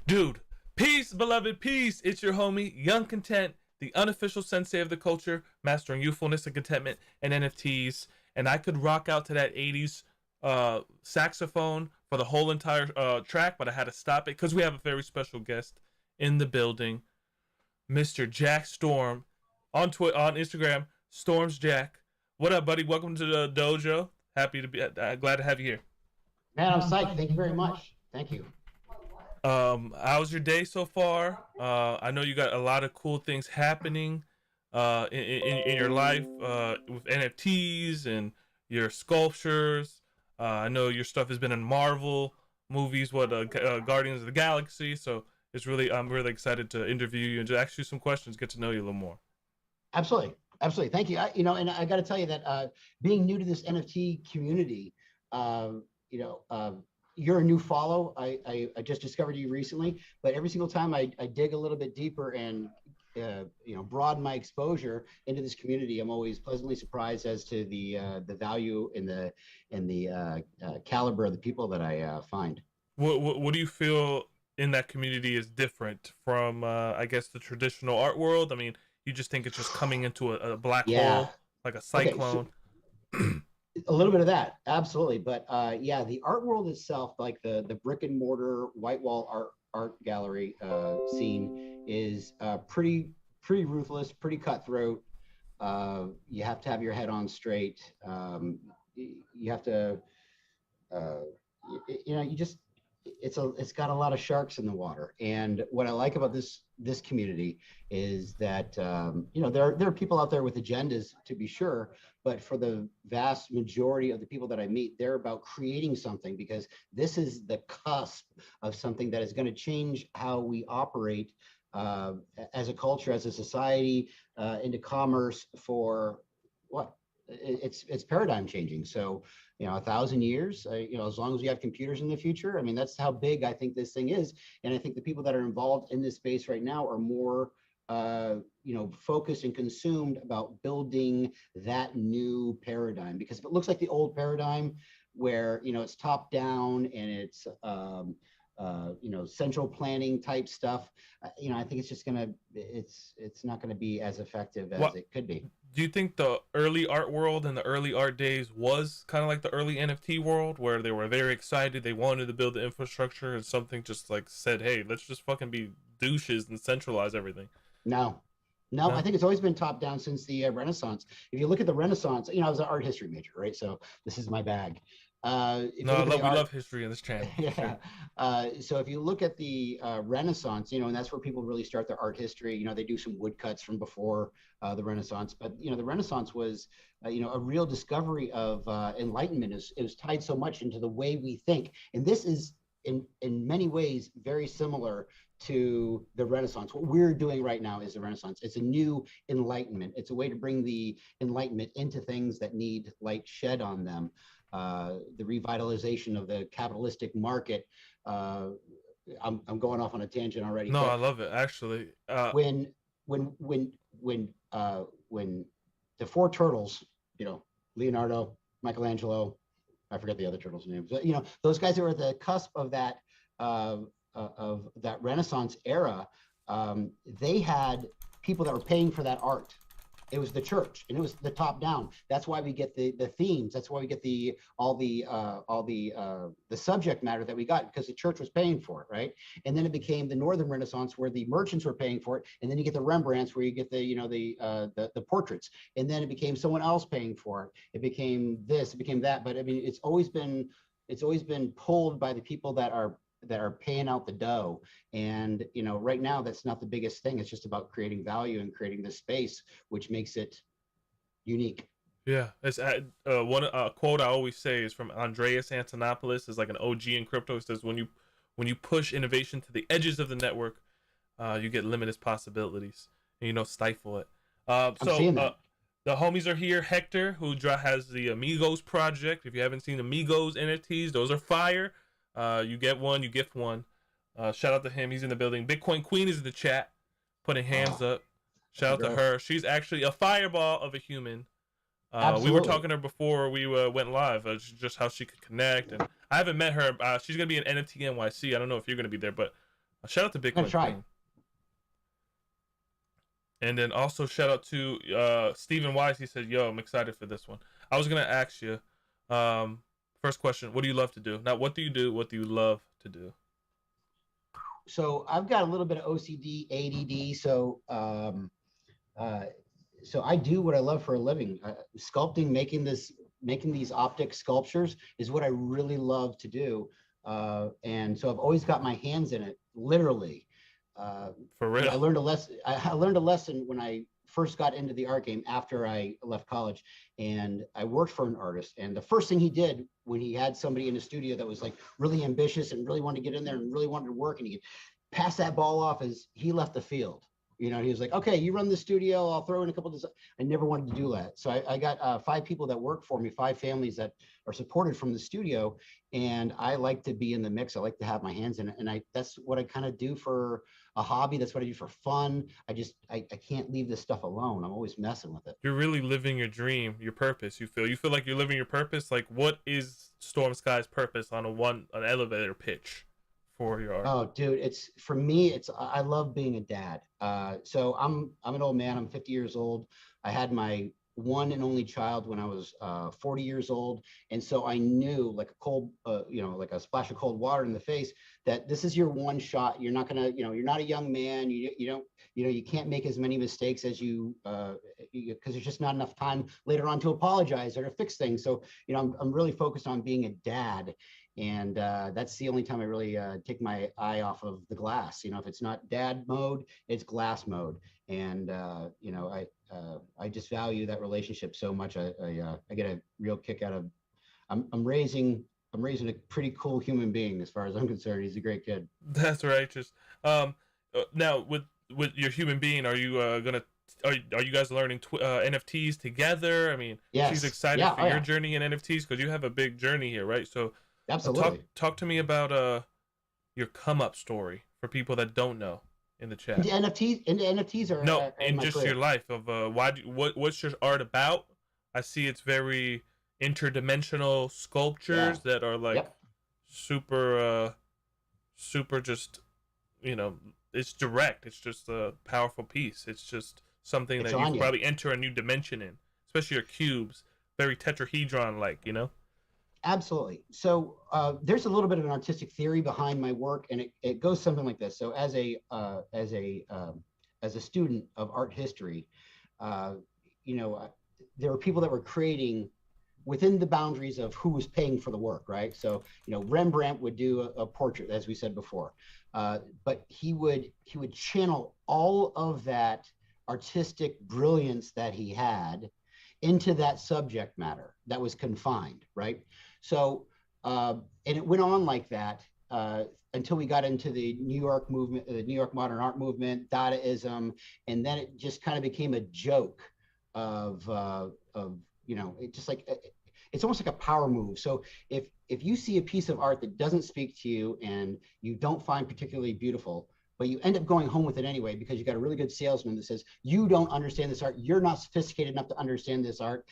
Dude, peace, beloved, peace. It's your homie, Young Content, the unofficial sensei of the culture, mastering youthfulness and contentment and NFTs. And I could rock out to that 80s saxophone for the whole entire track, but I had to stop it because we have a very special guest in the building, Mr. Jack Storm, on Instagram, Storms Jack. What up, buddy? Welcome to the dojo. Happy to be glad to have you here. Man, I'm psyched. Thank you very much. Thank you. How's your day so far? I know you got a lot of cool things happening in your life with NFTs and your sculptures. I know your stuff has been in Marvel movies, Guardians of the Galaxy. So I'm really excited to interview you and to ask you some questions, get to know you a little more. Absolutely. Absolutely. Thank you. And I got to tell you that being new to this NFT community, you're a new follow. I just discovered you recently, but every single time I dig a little bit deeper and broaden my exposure into this community, I'm always pleasantly surprised as to the value and the caliber of the people that I find. What do you feel in that community is different from I guess the traditional art world? I mean, you just think it's just coming into a black hole, like a cyclone. Okay, so a little bit of that, absolutely. But yeah, the art world itself, like the brick and mortar white wall art gallery scene, is pretty ruthless, pretty cutthroat. You have to have your head on straight. You have to, it's got a lot of sharks in the water. And what I like about this community is that there are people out there with agendas, to be sure, but for the vast majority of the people that I meet, they're about creating something, because this is the cusp of something that is going to change how we operate as a culture, as a society, into commerce for what? It's paradigm changing. So 1,000 years, as long as we have computers in the future, I mean, that's how big I think this thing is. And I think the people that are involved in this space right now are more focused and consumed about building that new paradigm. Because if it looks like the old paradigm where it's top down and it's central planning type stuff, I think it's just it's not gonna be as effective as it could be. Do you think the early art world and the early art days was kind of like the early NFT world, where they were very excited, they wanted to build the infrastructure, and something just like said, hey, let's just fucking be douches and centralize everything? No, I think it's always been top down since the Renaissance. If you look at the Renaissance, I was an art history major, right? So this is my bag. We love history in this channel. Yeah. So if you look at the Renaissance, and that's where people really start their art history. They do some woodcuts from before the Renaissance, but the Renaissance was a real discovery of enlightenment. It was tied so much into the way we think, and this is in many ways very similar to the Renaissance. What we're doing right now is the Renaissance. It's a new enlightenment. It's a way to bring the enlightenment into things that need light shed on them. The revitalization of the capitalistic market. I'm going off on a tangent already. No, I love it, actually. When the four turtles, Leonardo, Michelangelo, I forget the other turtles' names, but those guys that were at the cusp of that Renaissance era, they had people that were paying for that art. It was the church, and it was the top down. That's why we get the themes. That's why we get all the subject matter that we got, because the church was paying for it, right? And then it became the Northern Renaissance, where the merchants were paying for it, and then you get the Rembrandts, where you get the portraits, and then it became someone else paying for it. It became this, it became that. But I mean, it's always been pulled by the people that are paying out the dough. And right now, that's not the biggest thing. It's just about creating value and creating this space, which makes it unique. Yeah, it's one quote I always say is from Andreas Antonopoulos, is like an OG in crypto. It says, when you push innovation to the edges of the network, you get limitless possibilities, and stifle it. The homies are here. Hector, who has the Amigos project. If you haven't seen Amigos NFTs, those are fire. You get one, you gift one. Shout out to him. He's in the building. Bitcoin Queen is in the chat, putting hands up. Shout out to her. She's actually a fireball of a human. We were talking to her before we went live, just how she could connect. And I haven't met her. She's going to be in NFT NYC. I don't know if you're going to be there, but Shout out to I'm gonna Bitcoin try. Queen. And then also shout out to Stephen Wise. He said, "Yo, I'm excited for this one." I was gonna ask you, um, first question: what do you love to do? Not what do you do? What do you love to do? So I've got a little bit of OCD, ADD. Uh, so I do what I love for a living. Sculpting, making these optic sculptures is what I really love to do. And so I've always got my hands in it, literally. Uh, For I real? learned a lesson. I learned a lesson when I first got into the art game after I left college, and I worked for an artist. And the first thing he did when he had somebody in the studio that was like really ambitious and really wanted to get in there and really wanted to work, and he could pass that ball off, as he left the field. You know, he was like, okay, you run the studio, I'll throw in a couple of, I never wanted to do that. So I got 5 people that work for me, 5 families that are supported from the studio. And I like to be in the mix. I like to have my hands in it. And that's what I kind of do for a hobby. That's what I do for fun. I can't leave this stuff alone. I'm always messing with it. You're really living your dream, your purpose. You feel like you're living your purpose. Like, what is Storm Sky's purpose on an elevator pitch for your art? Oh, dude, it's for me. I love being a dad. So I'm an old man. I'm 50 years old. I had my one and only child when I was 40 years old, and so I knew, like a cold, like a splash of cold water in the face, that this is your one shot. You're not gonna, you're not a young man. You don't, you can't make as many mistakes as because there's just not enough time later on to apologize or to fix things. So I'm really focused on being a dad, and that's the only time I really take my eye off of the glass. If it's not dad mode, it's glass mode. And I just value that relationship so much. I get a real kick out of. I'm raising a pretty cool human being, as far as I'm concerned. He's a great kid. That's righteous. Now with your human being, are you gonna are you guys learning NFTs together? I mean, she's Yes. excited Yeah. for Oh your yeah. journey in NFTs because you have a big journey here, right? So, talk Absolutely. talk to me about your come up story for people that don't know in the chat. Into NFTs are No, in in my just your career. life of what's your art about? I see it's very interdimensional Yeah. sculptures that are like Yep. super super just you know it's direct. It's just a powerful piece. It's just something It's that you on could you. probably enter a new dimension in, especially your cubes, very tetrahedron like. Absolutely. So there's a little bit of an artistic theory behind my work, and it goes something like this. So as a student of art history, uh, you know, there were people that were creating within the boundaries of who was paying for the work, right? So Rembrandt would do a portrait, as we said before, but he would channel all of that artistic brilliance that he had into that subject matter that was confined, right? So, and it went on like that until we got into the New York movement, the New York modern art movement, Dadaism, and then it just kind of became a joke of it just like it's almost like a power move. So if you see a piece of art that doesn't speak to you and you don't find particularly beautiful, but you end up going home with it anyway because you got a really good salesman that says you don't understand this art, you're not sophisticated enough to understand this art,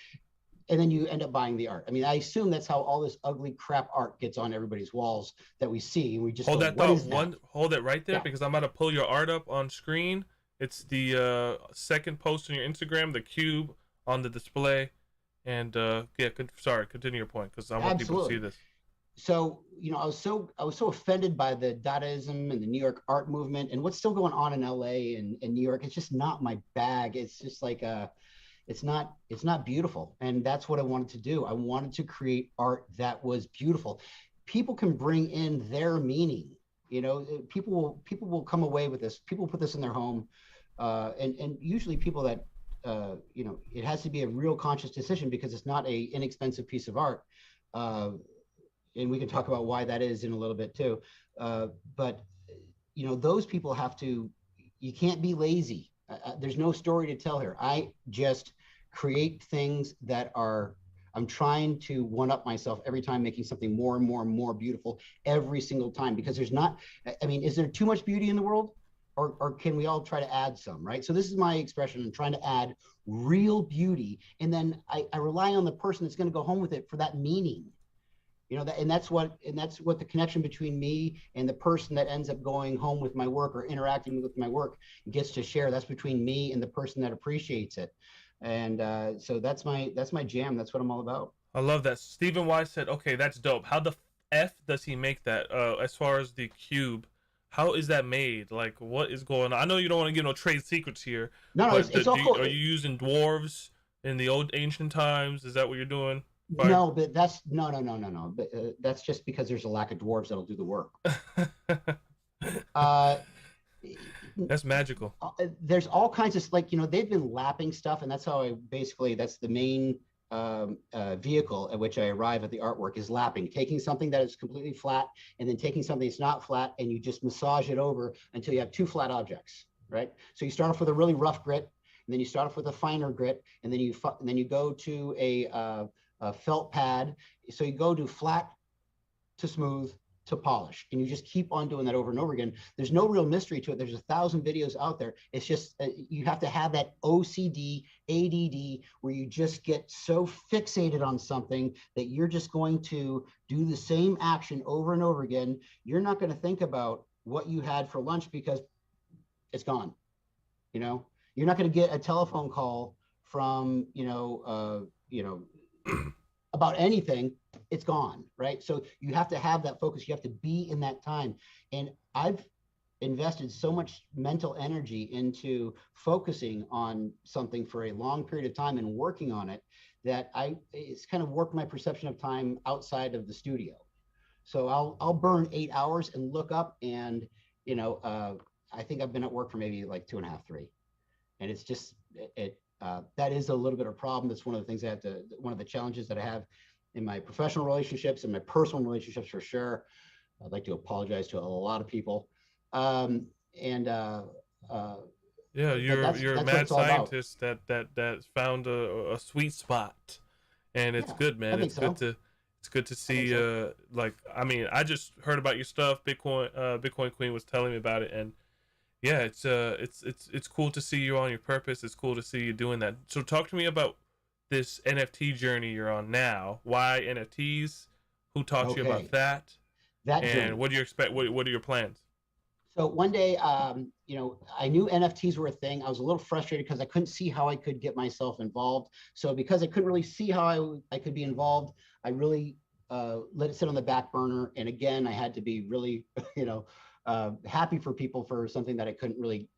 and then you end up buying the art. I mean, I assume that's how all this ugly crap art gets on everybody's walls that we see, and we just Hold go, that what thought. is that? Hold it right there Yeah, because I'm about to pull your art up on screen. It's the second post on your Instagram, the cube on the display. And yeah, sorry, continue your point because I want people to see absolutely. this. So I was so offended by the Dadaism and the New York art movement and what's still going on in LA and New York. It's just not my bag. It's just like it's not beautiful, and that's what I wanted to do. I wanted to create art that was beautiful. People can bring in their meaning. People will come away with this. People put this in their home, and usually people that it has to be a real conscious decision because it's not a inexpensive piece of art. Uh, and we can talk about why that is in a little bit too. But those people have to. You can't be lazy. There's no story to tell here. I just create things that are. I'm trying to one up myself every time, making something more and more and more beautiful every single time because there's not. I mean, is there too much beauty in the world? Or can we all try to add some, right? So this is my expression. I'm trying to add real beauty. And then I rely on the person that's going to go home with it for that meaning. You know, that, and that's what the connection between me and the person that ends up going home with my work or interacting with my work gets to share. That's between me and the person that appreciates it. And so that's my jam. That's what I'm all about. I love that. Stephen Y said, "Okay, that's dope. How the f does he make that? As far as the cube, how is that made? Like, what is going on? I know you don't want to give no trade secrets here, No, no, but it's all cool. are you using dwarves in the old ancient times? Is that what you're doing? Fire. No, but that's no. But that's just because there's a lack of dwarves that'll do the work. Uh, That's magical. there's all kinds of, like, you know, they've been lapping stuff, and that's how I basically, that's the main vehicle at which I arrive at the artwork, is lapping, taking something that is completely flat and then taking something that's not flat, and you just massage it over until you have two flat objects, right? So you start off with a really rough grit, and then you start off with a finer grit, and then you go to a felt pad. So you go to flat to smooth to polish, and you just keep on doing that over and over again. There's no real mystery to it. There's 1,000 videos out there. It's just you have to have that OCD, ADD, where you just get so fixated on something that you're just going to do the same action over and over again. You're not going to think about what you had for lunch because it's gone. You know, you're not going to get a telephone call from about anything. It's gone, right? So you have to have that focus. You have to be in that time. And I've invested so much mental energy into focusing on something for a long period of time and working on it that it's kind of worked my perception of time outside of the studio. So I'll burn 8 hours and look up, and I think I've been at work for maybe like 2.5, 3, and it's just that is a little bit of a problem. That's one of the things one of the challenges that I have in my professional relationships and my personal relationships, for sure. I'd like to apologize to a lot of people. Yeah, you're a mad scientist that found a sweet spot, and it's good, man. It's good to see. Like, I mean, I just heard about your stuff. Bitcoin Queen was telling me about it, and yeah, it's cool to see you on your purpose. It's cool to see you doing that. So talk to me about this NFT journey you're on now. Why NFTs? Who taught you about that? And what do you expect? What are your plans? So one day, I knew NFTs were a thing. I was a little frustrated because I couldn't see how I could get myself involved. So because I couldn't really see how I could be involved, I really let it sit on the back burner. And again, I had to be really, happy for people for something that I couldn't really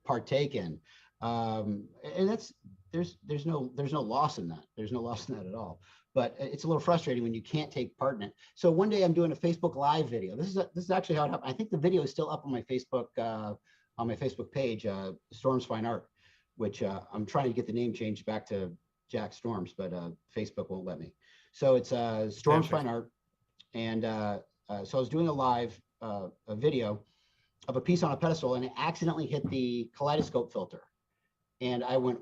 partake in. And that's, there's no loss in that. There's no loss in that at all. But it's a little frustrating when you can't take part in it. So one day I'm doing a Facebook Live video. This is actually how it happened. I think the video is still up on my Facebook page, Storms Fine Art, which I'm trying to get the name changed back to Jack Storms, but Facebook won't let me. So it's Storms Fine Art, and so I was doing a live a video of a piece on a pedestal, and it accidentally hit the kaleidoscope filter, and I went,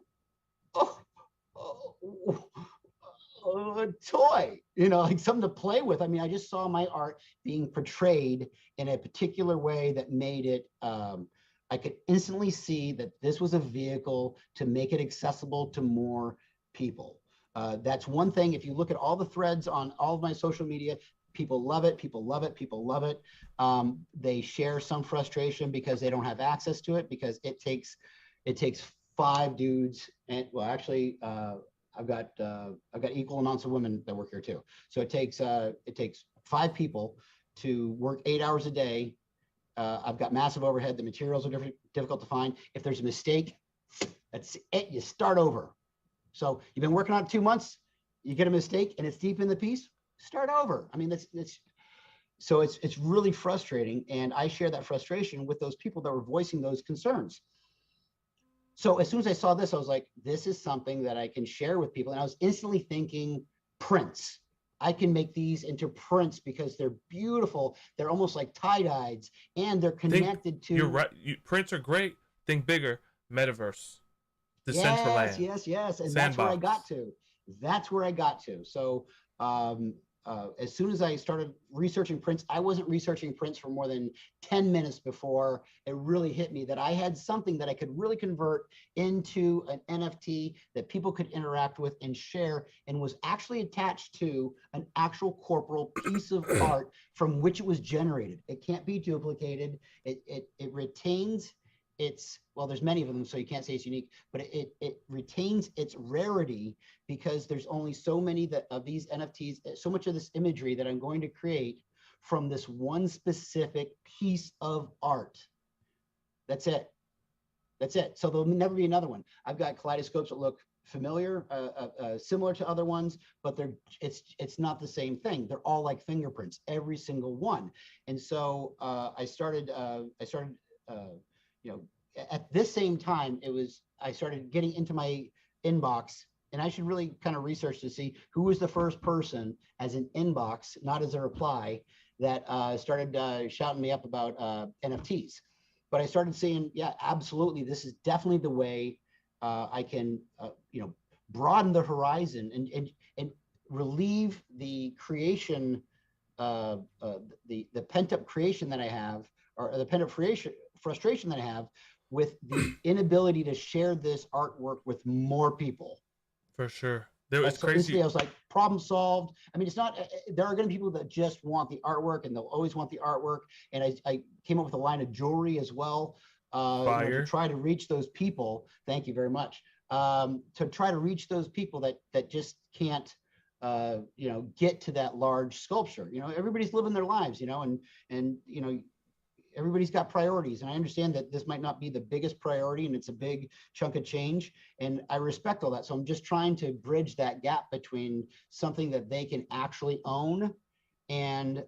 a toy, like something to play with. I mean, I just saw my art being portrayed in a particular way that made it, I could instantly see that this was a vehicle to make it accessible to more people. That's one thing. If you look at all the threads on all of my social media, people love it. People love it. People love it. They share some frustration because they don't have access to it, because it takes 5 dudes, and well, actually, I've got equal amounts of women that work here too. So it takes 5 people to work 8 hours a day. I've got massive overhead. The materials are difficult to find. If there's a mistake, that's it. You start over. So you've been working on it 2 months, you get a mistake and it's deep in the piece, start over. I mean, it's really frustrating. And I share that frustration with those people that were voicing those concerns. So as soon as I saw this, I was like, this is something that I can share with people. And I was instantly thinking prints. I can make these into prints because they're beautiful. They're almost like tie-dyes, and they're connected to. You're right. Prints are great. Think bigger. Metaverse. Decentraland. Yes. And Sandbox. That's where I got to. So as soon as I started researching prints, I wasn't researching prints for more than 10 minutes before it really hit me that I had something that I could really convert into an NFT that people could interact with and share, and was actually attached to an actual corporal piece of art from which it was generated. It can't be duplicated. It retains its, well, there's many of them, so you can't say it's unique, but it retains its rarity because there's only so many of these NFTs, so much of this imagery that I'm going to create from this one specific piece of art. That's it. That's it. So there'll never be another one. I've got kaleidoscopes that look familiar, similar to other ones, but it's not the same thing. They're all like fingerprints, every single one. And so I started you know, at this same time, I started getting into my inbox, and I should really kind of research to see who was the first person as an inbox, not as a reply, that started shouting me up about NFTs. But I started seeing, yeah, absolutely, this is definitely the way I can, broaden the horizon and relieve the creation, the pent up creation that I have, or the pent up frustration that I have with the inability to share this artwork with more people. For sure. It's so crazy. I was like, problem solved. I mean, it's not, there are going to be people that just want the artwork, and they'll always want the artwork. And I came up with a line of jewelry as well, to try to reach those people. Thank you very much. To try to reach those people that just can't, get to that large sculpture. Everybody's living their lives, and everybody's got priorities, and I understand that this might not be the biggest priority, and it's a big chunk of change, and I respect all that. So I'm just trying to bridge that gap between something that they can actually own and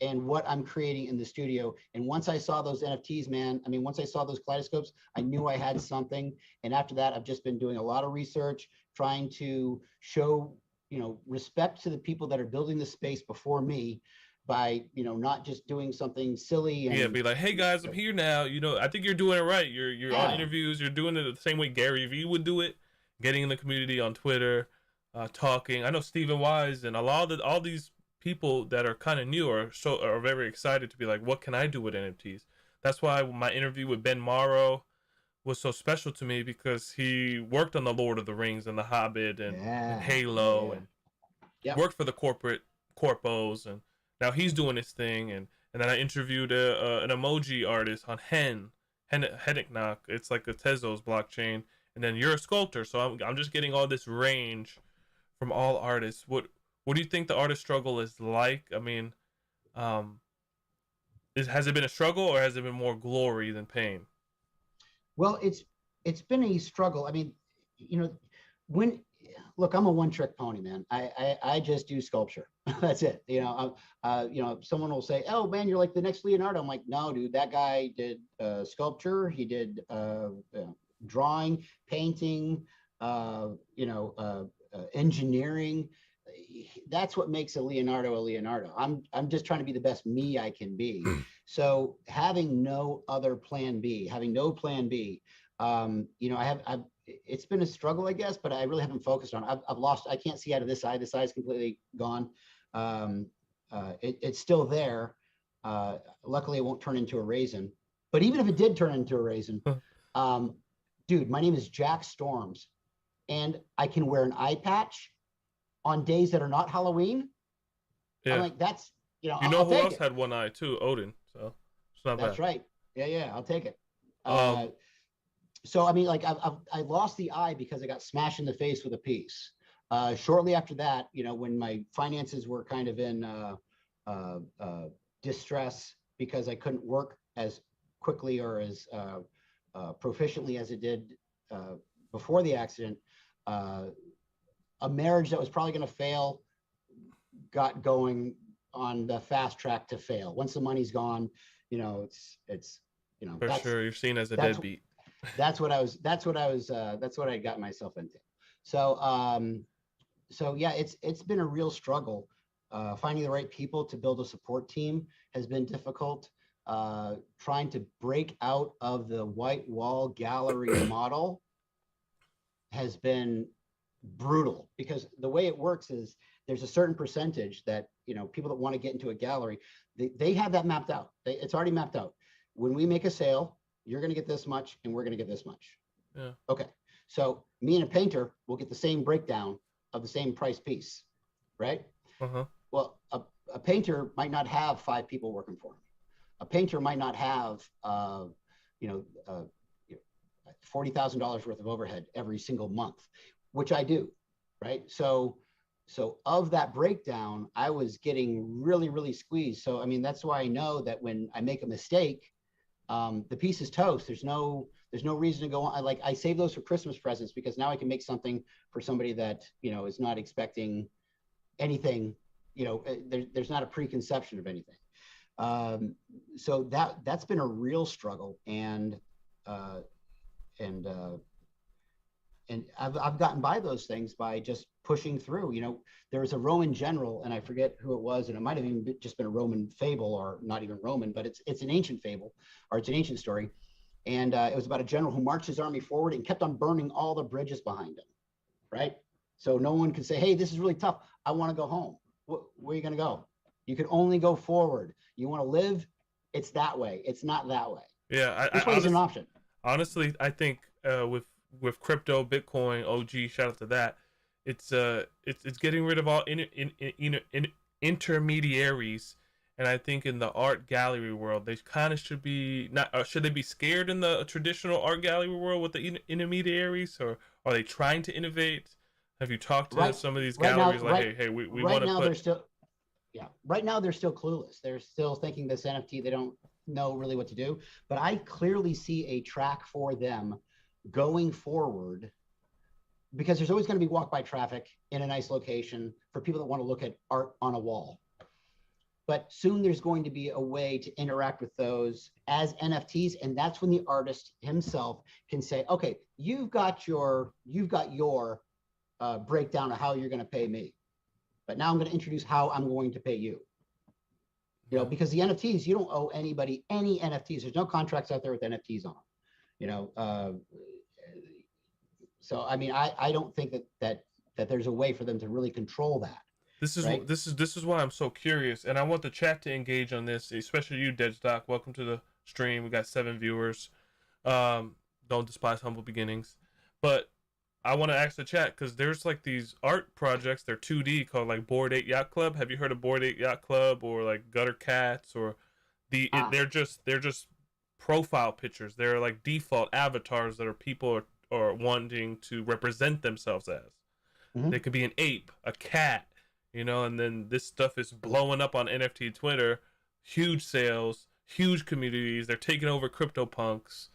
what I'm creating in the studio. And once I saw those NFTs, man, I mean, once I saw those kaleidoscopes, I knew I had something. And after that, I've just been doing a lot of research, trying to show, respect to the people that are building the space before me, by not just doing something silly and be like, hey guys, I'm here now. I think you're doing it right. You're on interviews. You're doing it the same way Gary Vee would do it, getting in the community on Twitter, talking. I know Stephen Wise and all these people that are kind of new are very excited to be like, what can I do with NFTs? That's why my interview with Ben Morrow was so special to me, because he worked on the Lord of the Rings and the Hobbit and Halo and worked for the corpos, and now he's doing his thing. And then I interviewed an emoji artist on Hennicknock. It's like a Tezos blockchain. And then you're a sculptor, so I'm just getting all this range from all artists. What do you think the artist struggle is like? I mean, has it been a struggle, or has it been more glory than pain? Well, it's been a struggle. I mean, look, I'm a one-trick pony, man. I just do sculpture. That's it. Someone will say, "Oh man, you're like the next Leonardo." I'm like, no, dude. That guy did sculpture. He did drawing, painting, engineering. That's what makes a Leonardo a Leonardo. I'm just trying to be the best me I can be. So having no plan B, it's been a struggle, I guess, but I really haven't focused on it. I've lost, I can't see out of this eye. This eye is completely gone. It's still there. Luckily, it won't turn into a raisin. But even if it did turn into a raisin, dude, my name is Jackstorms, and I can wear an eye patch on days that are not Halloween. Yeah. I'm like, that's, who else had one eye too? Odin. So it's not bad. That's right. Yeah, I'll take it. So I mean, like I lost the eye because I got smashed in the face with a piece. Shortly after that, when my finances were kind of in distress because I couldn't work as quickly or as proficiently as it did before the accident, a marriage that was probably going to fail got going on the fast track to fail. Once the money's gone, it's for sure you're seen as a deadbeat. That's what I got myself into. So yeah, it's been a real struggle. Finding the right people to build a support team has been difficult. Trying to break out of the white wall gallery model has been brutal, because the way it works is there's a certain percentage that, people that want to get into a gallery, they have that mapped out. It's already mapped out. When we make a sale, you're going to get this much and we're going to get this much. Yeah. Okay. So me and a painter will get the same breakdown of the same price piece, right? Uh-huh. Well, a painter might not have 5 people working for him. A painter might not have, $40,000 worth of overhead every single month, which I do, right? So of that breakdown, I was getting really, really squeezed. So, I mean, that's why I know that when I make a mistake, the piece is toast. There's no reason to go on. I save those for Christmas presents because now I can make something for somebody that, is not expecting anything, there's not a preconception of anything. So that's been a real struggle. And I've gotten by those things by just pushing through. There was a Roman general, and I forget who it was, and it might have even just been a Roman fable, or not even Roman, but it's an ancient fable, or it's an ancient story. And it was about a general who marched his army forward and kept on burning all the bridges behind him, right? So no one could say, hey, this is really tough. I want to go home. Where are you going to go? You can only go forward. You want to live? It's that way. It's not that way. Yeah, this way is an option. Honestly, I think with crypto, Bitcoin, OG, shout out to that. It's getting rid of all intermediaries, and I think in the art gallery world, they kind of should be not. Should they be scared in the traditional art gallery world with the intermediaries, or are they trying to innovate? Have you talked to some of these galleries hey, we want to put? Right now they're still clueless. They're still thinking this NFT. They don't know really what to do. But I clearly see a track for them going forward, because there's always going to be walk-by traffic in a nice location for people that want to look at art on a wall. But soon there's going to be a way to interact with those as NFTs, and that's when the artist himself can say, okay, you've got your breakdown of how you're going to pay me, but now I'm going to introduce how I'm going to pay you. Because the NFTs, you don't owe anybody any NFTs. There's no contracts out there with NFTs on them. So I mean, I don't think that there's a way for them to really control that. This is why I'm so curious, and I want the chat to engage on this, especially you, Deadstock. Welcome to the stream. We got 7 viewers. Don't despise humble beginnings, but I want to ask the chat, because there's like these art projects, they're 2D, called like Bored Ape Yacht Club. Have you heard of Bored Ape Yacht Club, or like Gutter Cats, or they're just profile pictures. They're like default avatars that are people are wanting to represent themselves as. Mm-hmm. They could be an ape, a cat, and then this stuff is blowing up on NFT Twitter, huge sales, huge communities. They're taking over CryptoPunks,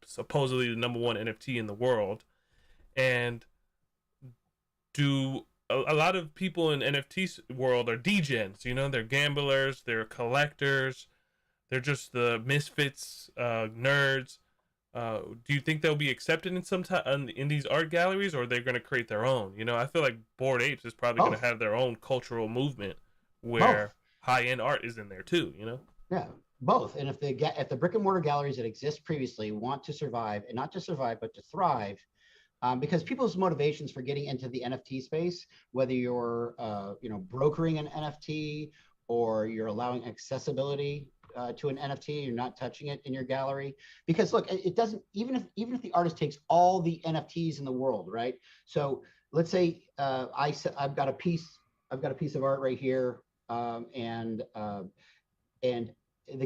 supposedly the #1 NFT in the world. And a lot of people in NFT world are degens, they're gamblers, they're collectors, they're just the misfits, nerds. Do you think they'll be accepted in these art galleries, or are they going to create their own? I feel like Bored Apes is probably going to have their own cultural movement where high-end art is in there too, Yeah, both. And if the brick and mortar galleries that exist previously want to survive, and not just survive, but to thrive, because people's motivations for getting into the NFT space, whether you're brokering an NFT, or you're allowing accessibility to an NFT, you're not touching it in your gallery, because look, it doesn't, even if the artist takes all the NFTs in the world, right? So let's say I've got a piece of art right here, and the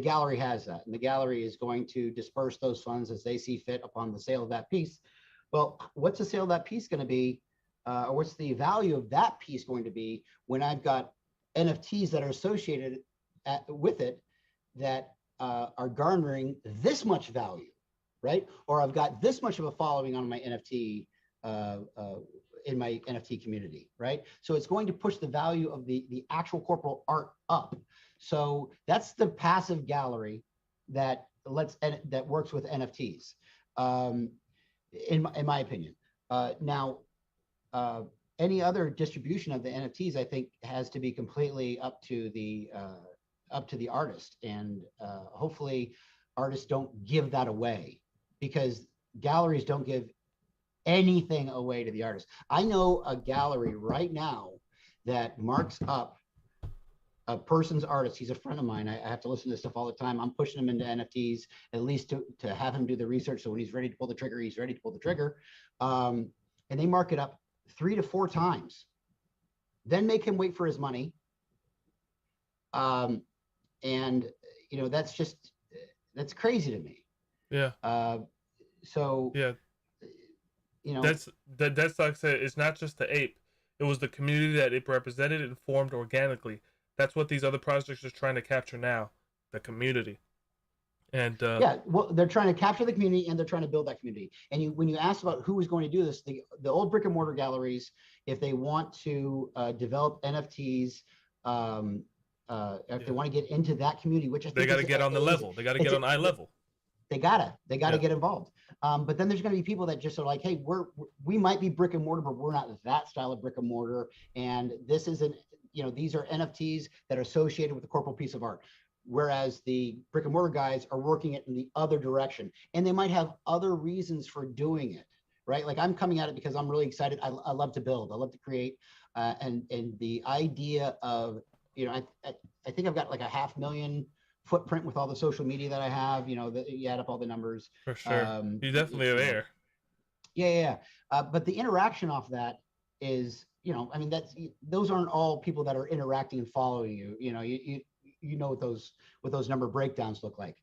gallery has that, and the gallery is going to disperse those funds as they see fit upon the sale of that piece. Well, what's the sale of that piece going to be, or what's the value of that piece going to be when I've got NFTs that are associated with it that are garnering this much value, right? Or I've got this much of a following on my NFT, in my NFT community, right? So it's going to push the value of the actual corporal art up. So that's the passive gallery that works with NFTs, in my opinion. Now, any other distribution of the NFTs, I think, has to be completely up to the artist, and hopefully artists don't give that away, because galleries don't give anything away to the artist. I know a gallery right now that marks up a person's artist. He's a friend of mine. I have to listen to this stuff all the time. I'm pushing him into NFTs, at least to have him do the research. So when he's ready to pull the trigger, he's ready to pull the trigger. And they mark it up 3 to 4 times, then make him wait for his money. And, you know, that's crazy to me. Yeah. So, yeah, you know, that's like I said, it's not just the ape. It was the community that it represented and formed organically. That's what these other projects are trying to capture now, the community. And yeah, well, they're trying to capture the community and they're trying to build that community. And when you asked about who was going to do this, the old brick and mortar galleries, if they want to develop NFTs, if they want to get into that community, which I think they got to get on the level, they got to get on eye level. They gotta get involved. But then there's going to be people that just are like, hey, we might be brick and mortar, but we're not that style of brick and mortar. And this isn't, you know, these are NFTs that are associated with a corporal piece of art. Whereas the brick and mortar guys are working it in the other direction, and they might have other reasons for doing it, right? Like I'm coming at it because I'm really excited. I love to build, I love to create, and the idea of, you know, I think I've got like a 500,000 footprint with all the social media that I have. You know, you add up all the numbers. For sure, you definitely are there. Yeah. But the interaction off that is, you know, I mean, those aren't all people that are interacting and following you. You know, you know what those number breakdowns look like.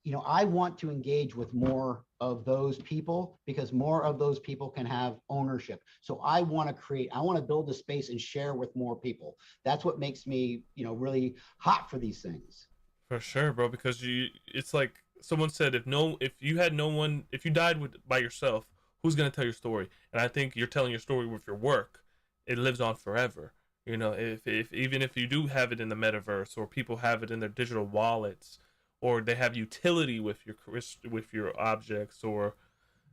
You know, I want to engage with more of those people because more of those people can have ownership. So I want to build a space and share with more people. That's what makes me, you know, really hot for these things. For sure, bro. Because it's like someone said, if you died by yourself, who's gonna tell your story? And I think you're telling your story with your work. It lives on forever. You know, if even if you do have it in the metaverse, or people have it in their digital wallets, or they have utility with your objects, or,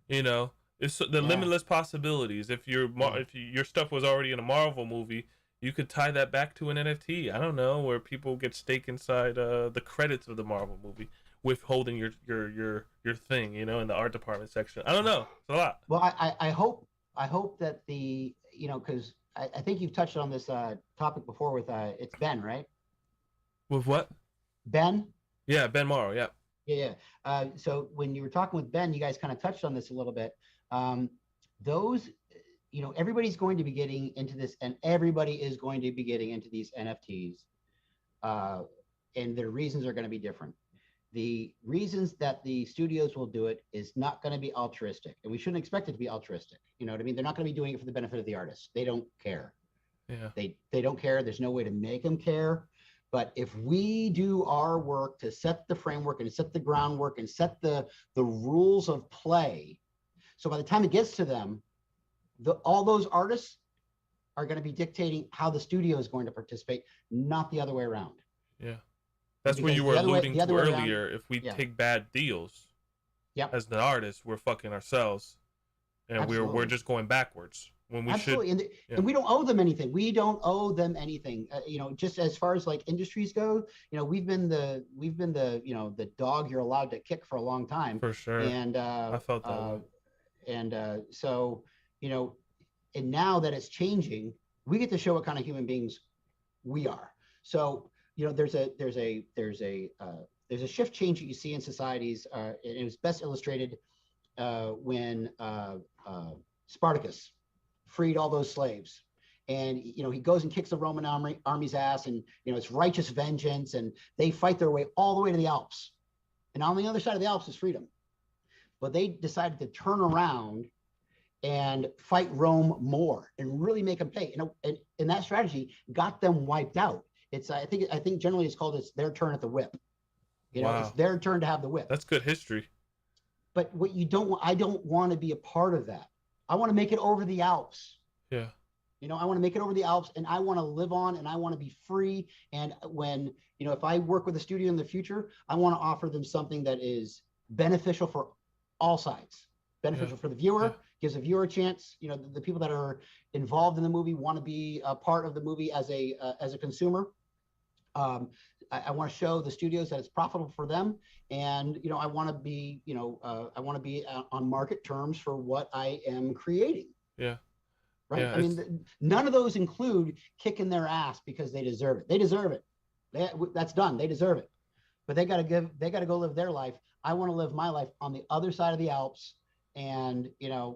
you know, it's the limitless possibilities. If your stuff was already in a Marvel movie, you could tie that back to an NFT. I don't know, where people get stake inside the credits of the Marvel movie with holding your thing, you know, in the art department section. I don't know. It's a lot. Well, I hope that you know, because I think you've touched on this topic before with it's Ben, right? With what? Ben? Yeah, Ben Morrow, yeah. Yeah. So when you were talking with Ben, you guys kind of touched on this a little bit. Those, you know, everybody's going to be getting into this, and everybody is going to be getting into these NFTs, and their reasons are going to be different. The reasons that the studios will do it is not going to be altruistic, and we shouldn't expect it to be altruistic. You know what I mean? They're not going to be doing it for the benefit of the artists. They don't care. Yeah. They don't care. There's no way to make them care. But if we do our work to set the framework and set the groundwork and set the rules of play, so by the time it gets to them, all those artists are going to be dictating how the studio is going to participate, not the other way around. Yeah. That's where you were alluding to earlier. If we take bad deals, as the artist, we're fucking ourselves, and we're just going backwards when we should. And we don't owe them anything. We don't owe them anything. You know, just as far as like industries go, you know, we've been the you know, the dog you're allowed to kick for a long time. For sure. And I felt that. And so, you know, and now that it's changing, we get to show what kind of human beings we are. So, you know, there's a shift change that you see in societies. And it was best illustrated when Spartacus freed all those slaves, and you know, he goes and kicks the Roman army's ass, and you know, it's righteous vengeance, and they fight their way all the way to the Alps, and on the other side of the Alps is freedom. But they decided to turn around and fight Rome more and really make them pay. You know, and that strategy got them wiped out. I think generally it's called, it's their turn at the whip. You know, it's their turn to have the whip. That's good history. But what you don't want, I don't want to be a part of that. I want to make it over the Alps. Yeah. You know, I want to make it over the Alps, and I want to live on, and I want to be free. And when, you know, if I work with a studio in the future, I want to offer them something that is beneficial for all sides. Beneficial for the viewer, gives the viewer a chance. You know, the people that are involved in the movie want to be a part of the movie as a consumer. I want to show the studios that it's profitable for them, and you know, I want to be, you know, I want to be on market terms for what I am creating. Yeah, right? Yeah, I mean, none of those include kicking their ass because they deserve it. They deserve it. That's done. They deserve it. But they got to go live their life. I want to live my life on the other side of the Alps. And, I'm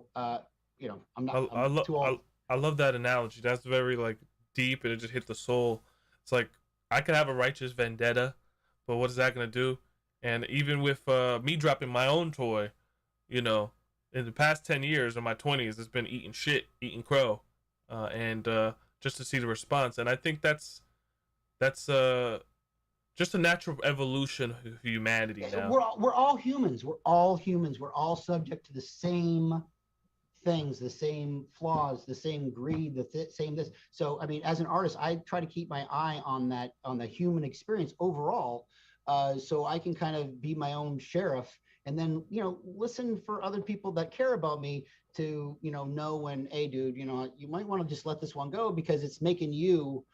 too old. I love that analogy. That's very like deep, and it just hit the soul. It's like I could have a righteous vendetta, but what is that gonna do? And even with me dropping my own toy, you know, in the past 10 years, in my 20s, it's been eating shit, eating crow, and just to see the response. And I think that's just a natural evolution of humanity now. We're all humans. We're all humans. We're all subject to the same things, the same flaws, the same greed, same this. So, I mean, as an artist, I try to keep my eye on the human experience overall, so I can kind of be my own sheriff, and then, listen for other people that care about me to, know when, hey, dude, you might want to just let this one go because it's making you,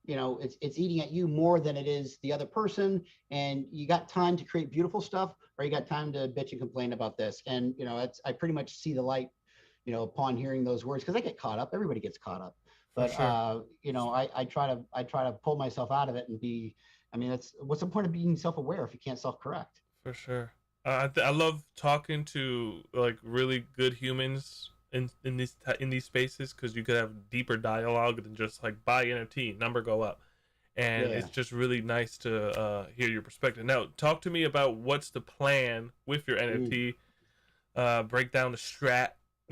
it's eating at you more than it is the other person. And you got time to create beautiful stuff, or you got time to bitch and complain about this. And, I pretty much see the light, upon hearing those words, because I get caught up. Everybody gets caught up. But, sure. I try to pull myself out of it and be, I mean, what's the point of being self-aware if you can't self-correct? For sure. I love talking to like really good humans in these spaces, because you could have deeper dialogue than just like buy NFT, number go up, and it's just really nice to hear your perspective. Now, talk to me about what's the plan with your NFT. Break down the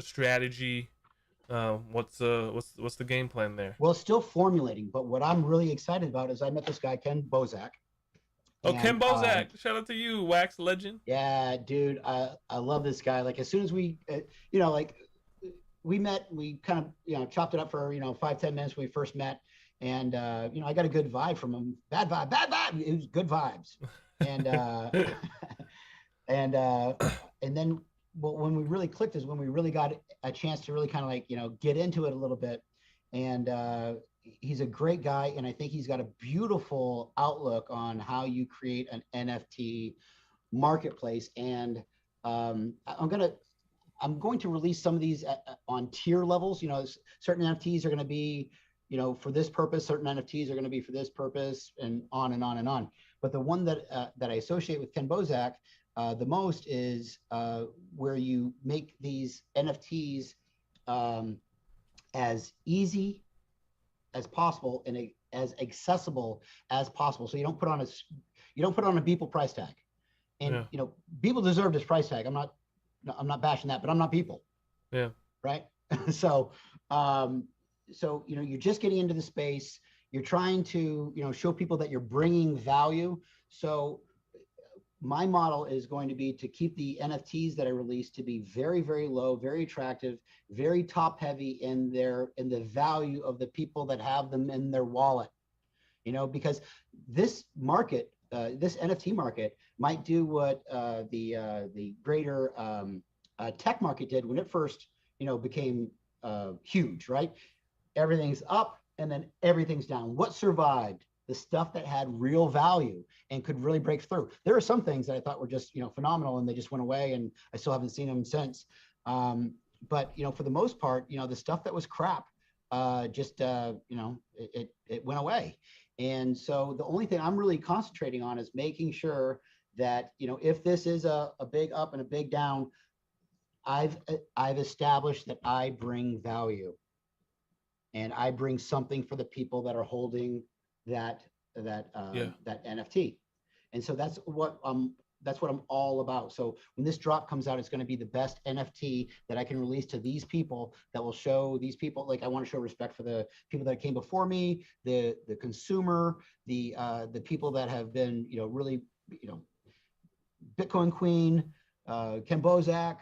strategy. What's the game plan there? Well, still formulating, but what I'm really excited about is I met this guy, Ken Bozak. Oh, Ken Bozak! Shout out to you, wax legend. Yeah, dude, I love this guy. Like, as soon as we, we met, we kind of, chopped it up for 5-10 minutes when we first met, and I got a good vibe from him. Bad vibe. It was good vibes, and and then when we really clicked is when we really got a chance to really kind of like get into it a little bit, and he's a great guy, and I think he's got a beautiful outlook on how you create an NFT marketplace. And I'm going to release some of these on tier levels. Certain NFTs are going to be for this purpose, certain NFTs are going to be for this purpose, and on and on and on. But the one that I associate with Ken Bozak the most is where you make these NFTs as easy as possible and as accessible as possible. So you don't put on a Beeple price tag. And Beeple deserved his price tag. I'm not bashing that, but I'm not Beeple. Yeah. Right. So you're just getting into the space. You're trying to show people that you're bringing value. So my model is going to be to keep the NFTs that I release to be very, very low, very attractive, very top heavy in the value of the people that have them in their wallet. Because this market, this NFT market might do what the greater tech market did when it first became huge, right? Everything's up and then everything's down. What survived? The stuff that had real value and could really break through. There are some things that I thought were just phenomenal, and they just went away, and I still haven't seen them since. But for the most part, the stuff that was crap just it went away. And so the only thing I'm really concentrating on is making sure that if this is a big up and a big down, I've established that I bring value, and I bring something for the people that are holding that NFT. And so that's what I'm all about. So when this drop comes out, it's going to be the best NFT that I can release to these people, that will show these people, like, I want to show respect for the people that came before me, the consumer, the people that have been really Bitcoin Queen, Ken Bozak,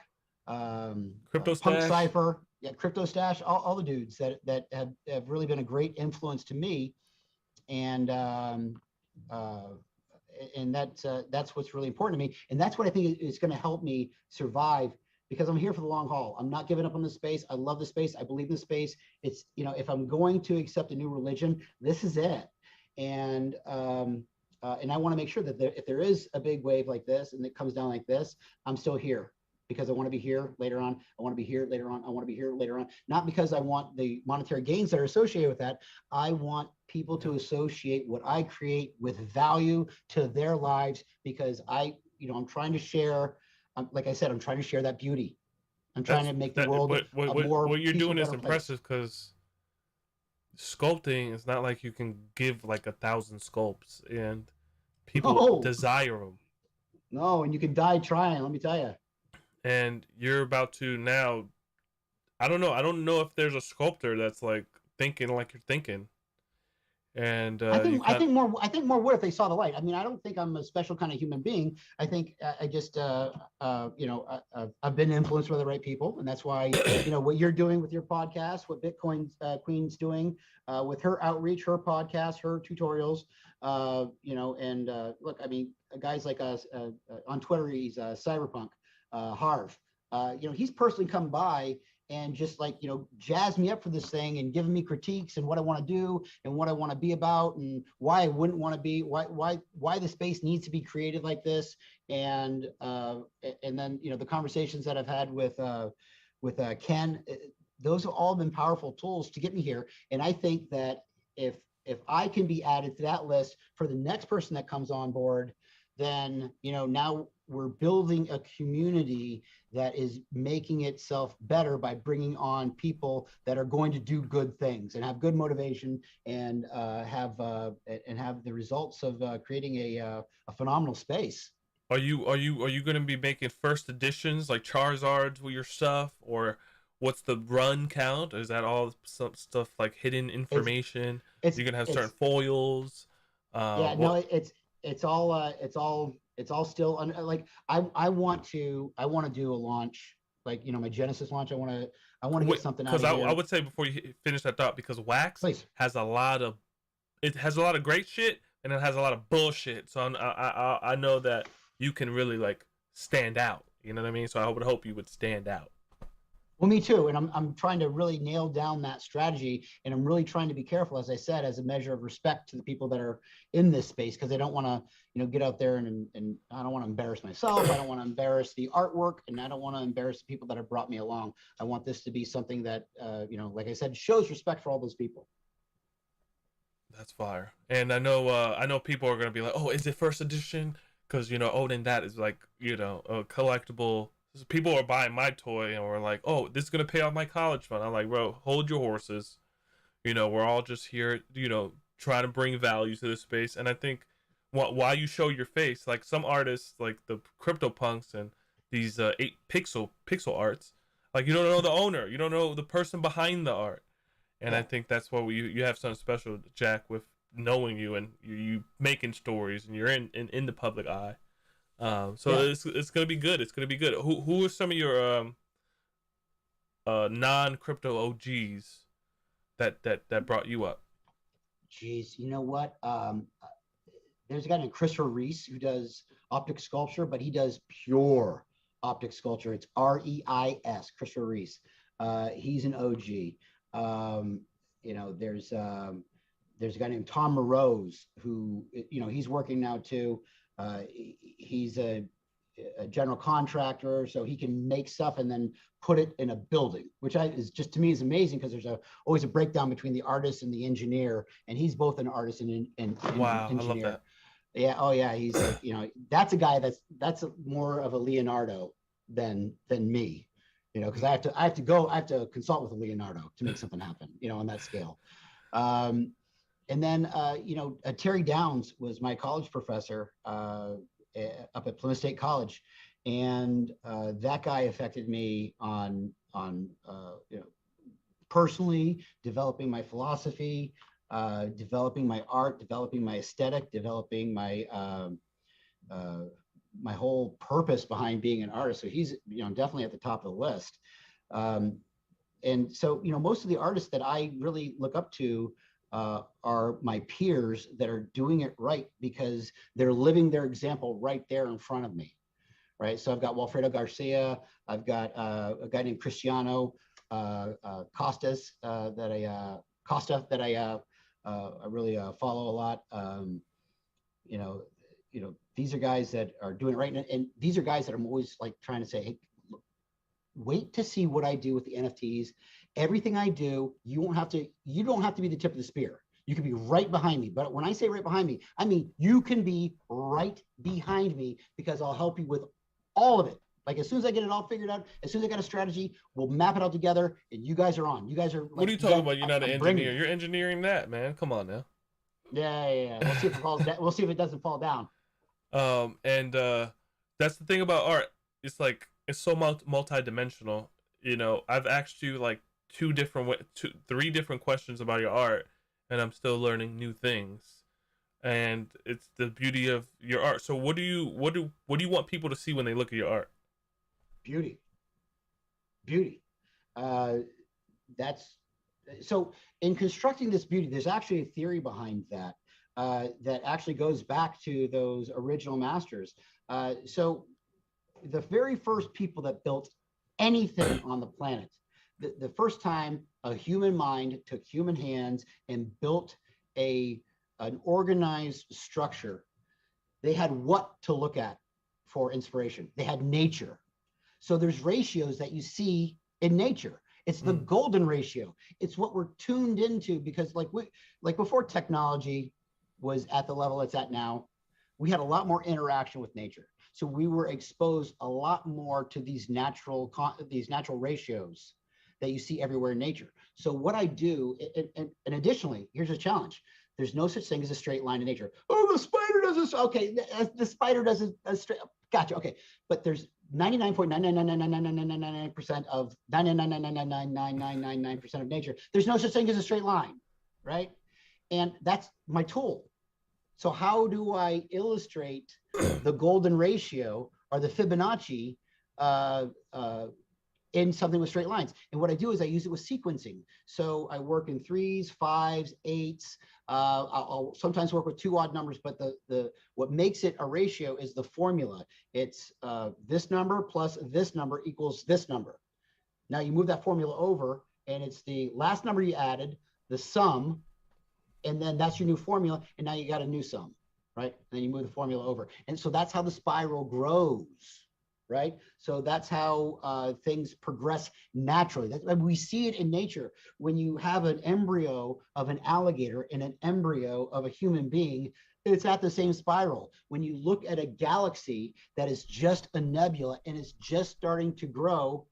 Crypto Punk Stash. Cypher, Crypto Stash, all the dudes that have really been a great influence to me. And that's what's really important to me, and that's what I think is going to help me survive, because I'm here for the long haul. I'm not giving up on the space. I love the space. I believe in the space. It's if I'm going to accept a new religion, this is it. And I want to make sure that if there is a big wave like this and it comes down like this, I'm still here. because I want to be here later on. I want to be here later on. I want to be here later on. Not because I want the monetary gains that are associated with that. I want people to associate what I create with value to their lives, because I'm trying to share, like I said, I'm trying to share that beauty. I'm trying to make the world a more what you're peaceful, doing is better place. impressive, because sculpting is not like you can give like 1,000 sculpts and people No, desire them. no, and you can die trying. Let me tell you. And you're about to now. I don't know. I don't know if there's a sculptor that's like thinking like you're thinking, and I you think I kind. think more I think more would if they saw the light. I mean, I don't think I'm a special kind of human being. I think I just I've been influenced by the right people, and that's why what you're doing with your podcast, what Bitcoin Queen's doing with her outreach, her podcast, her tutorials. And look, I mean, guys like us on Twitter, he's Cyberpunk Harv. He's personally come by and just like jazz me up for this thing and giving me critiques and what I want to do and what I want to be about and why I wouldn't want to be, why the space needs to be created like this. And then the conversations that I've had with Ken, those have all been powerful tools to get me here. And I think that if I can be added to that list for the next person that comes on board, then now we're building a community that is making itself better by bringing on people that are going to do good things and have good motivation and have the results of creating a phenomenal space. Are you going to be making first editions like Charizards with your stuff, or what's the run count? Is that all some stuff like hidden It's information? it's You're gonna have certain it's foils. yeah, no, What? it's all still like I want to do a launch, like my Genesis launch. I want to get something out Because of I here, would say before you finish that thought, because Wax please. has a lot of great shit, and it has a lot of bullshit. So I know that you can really like stand out. You know what I mean? So I would hope you would stand out. Well, me too. And I'm trying to really nail down that strategy. And I'm really trying to be careful, as I said, as a measure of respect to the people that are in this space, because I don't want to, get out there and I don't want to embarrass myself. I don't want to embarrass the artwork, and I don't want to embarrass the people that have brought me along. I want this to be something that, like I said, shows respect for all those people. That's fire. And I know people are gonna be like, oh, is it first edition? Because owning that is like a collectible. People are buying my toy and we're like, oh, this is gonna pay off my college fund. I'm like, bro, hold your horses. We're all just here, trying to bring value to this space. And I think why you show your face, like some artists, like the crypto punks and these 8 pixel arts, like you don't know the owner, you don't know the person behind the art. And I Yeah. think that's what you have something special, Jack, with knowing you and you making stories and you're in the public eye. So Yeah. it's gonna be good. It's gonna be good. Who are some of your non crypto OGs that brought you up? Geez, you know what? There's a guy named Christopher Reese who does optic sculpture, but he does pure optic sculpture. It's Reis, Christopher Reese. He's an OG. There's a guy named Tom Morose who, he's working now too. He's a general contractor, so he can make stuff and then put it in a building, which is just to me is amazing, because there's always a breakdown between the artist and the engineer, and he's both an artist and an Wow, I love engineer. that. Yeah, oh yeah, he's like, that's a guy that's more of a Leonardo than me, because I have to consult with a Leonardo to make something happen, on that scale. And then Terry Downs was my college professor up at Plymouth State College, and that guy affected me on personally developing my philosophy, developing my art, developing my aesthetic, developing my whole purpose behind being an artist. So he's definitely at the top of the list. And so most of the artists that I really look up to are my peers that are doing it right, because they're living their example right there in front of me. Right. So I've got Walfredo Garcia. I've got a guy named Cristiano Costa that I really follow a lot. You know, these are guys that are doing it right, and these are guys that I'm always like trying to say, hey, wait to see what I do with the NFTs. Everything I do, you don't have to be the tip of the spear. You can be right behind me. But when I say right behind me, I mean, you can be right behind me because I'll help you with all of it. Like as soon as I get it all figured out, as soon as I got a strategy, we'll map it all together and you guys are on. You guys are like, What are you talking about? You're not an I'm engineer. You're engineering that, man. Come on now. Yeah. We'll see if it falls down. We'll see if it doesn't fall down. And that's the thing about art. It's like it's so multi-dimensional. You know, I've asked you like three different questions about your art, and I'm still learning new things. And it's the beauty of your art. So what do you want people to see when they look at your art? Beauty. That's so in constructing this beauty, there's actually a theory behind that that actually goes back to those original masters. So the very first people that built anything on the planet, the first time a human mind took human hands and built an organized structure, they had what to look at for inspiration. They had nature. So there's ratios that you see in nature. It's the golden ratio. It's what we're tuned into because like before technology was at the level it's at now, we had a lot more interaction with nature. So we were exposed a lot more to these natural ratios that you see everywhere in nature. So what I do, and additionally, here's a challenge. There's no such thing as a straight line in nature. Oh, the spider does this. Okay, the spider does a straight. Gotcha. Okay, but there's 99.9999999% of 99.9999999% of nature. There's no such thing as a straight line, right? And that's my tool. So how do I illustrate the golden ratio or the Fibonacci in something with straight lines? And what I do is I use it with sequencing. So I work in 3s, 5s, 8s. I'll sometimes work with 2 odd numbers, but what makes it a ratio is the formula. It's this number plus this number equals this number. Now you move that formula over, and it's the last number you added, the sum, and then that's your new formula, and now you got a new sum, right? And then you move the formula over. And so that's how the spiral grows, right? So that's how things progress naturally. We see it in nature. When you have an embryo of an alligator and an embryo of a human being, it's at the same spiral. When you look at a galaxy that is just a nebula and it's just starting to grow,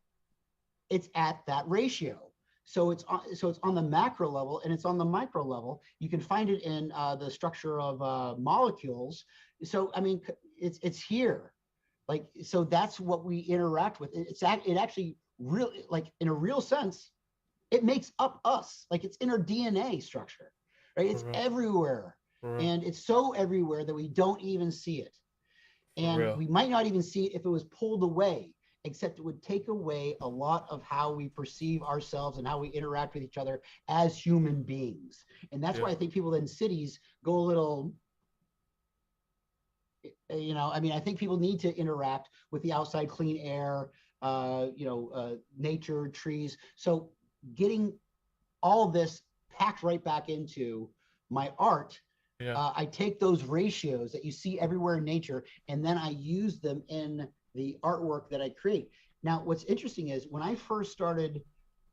it's at that ratio. So it's on the macro level and it's on the micro level. You can find it in the structure of molecules. So I mean, it's here. Like, so that's what we interact with. It actually really, like in a real sense, it makes up us. Like it's in our DNA structure, right? It's everywhere. And it's so everywhere that we don't even see it. And we might not even see it if it was pulled away, except it would take away a lot of how we perceive ourselves and how we interact with each other as human beings. And that's why I think people in cities go a little, I mean, I think people need to interact with the outside clean air, nature, trees. So getting all of this packed right back into my art, I take those ratios that you see everywhere in nature, and then I use them in the artwork that I create. Now, what's interesting is when I first started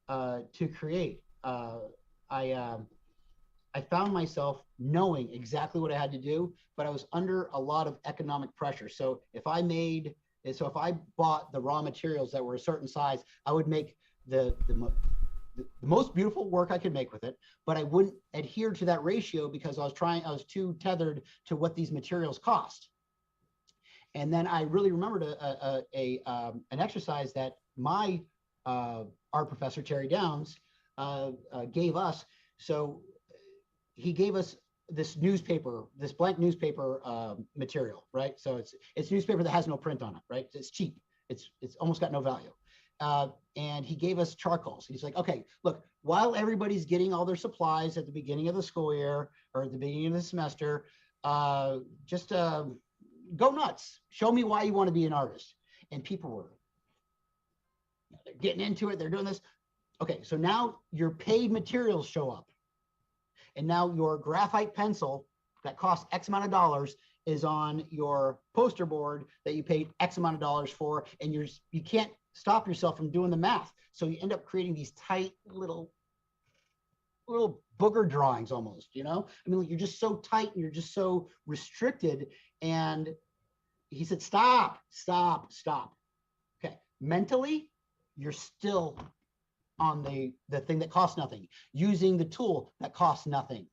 to create, I found myself knowing exactly what I had to do, but I was under a lot of economic pressure. So if I bought the raw materials that were a certain size, I would make the most beautiful work I could make with it, but I wouldn't adhere to that ratio because I was too tethered to what these materials cost. And then I really remembered an exercise that my art professor, Terry Downs, gave us. So he gave us this blank newspaper material, right? So it's newspaper that has no print on it, right? It's cheap. It's almost got no value. And he gave us charcoals. He's like, okay, look, while everybody's getting all their supplies at the beginning of the school year or at the beginning of the semester, just go nuts. Show me why you want to be an artist. And people were getting into it. They're doing this. Okay, so now your paid materials show up. And now your graphite pencil that costs X amount of dollars is on your poster board that you paid X amount of dollars for, and you can't stop yourself from doing the math. So you end up creating these tight little booger drawings almost, you know? I mean, like, you're just so tight and you're just so restricted. And he said, stop. Okay. Mentally, you're still on the thing that costs nothing, using the tool that costs nothing,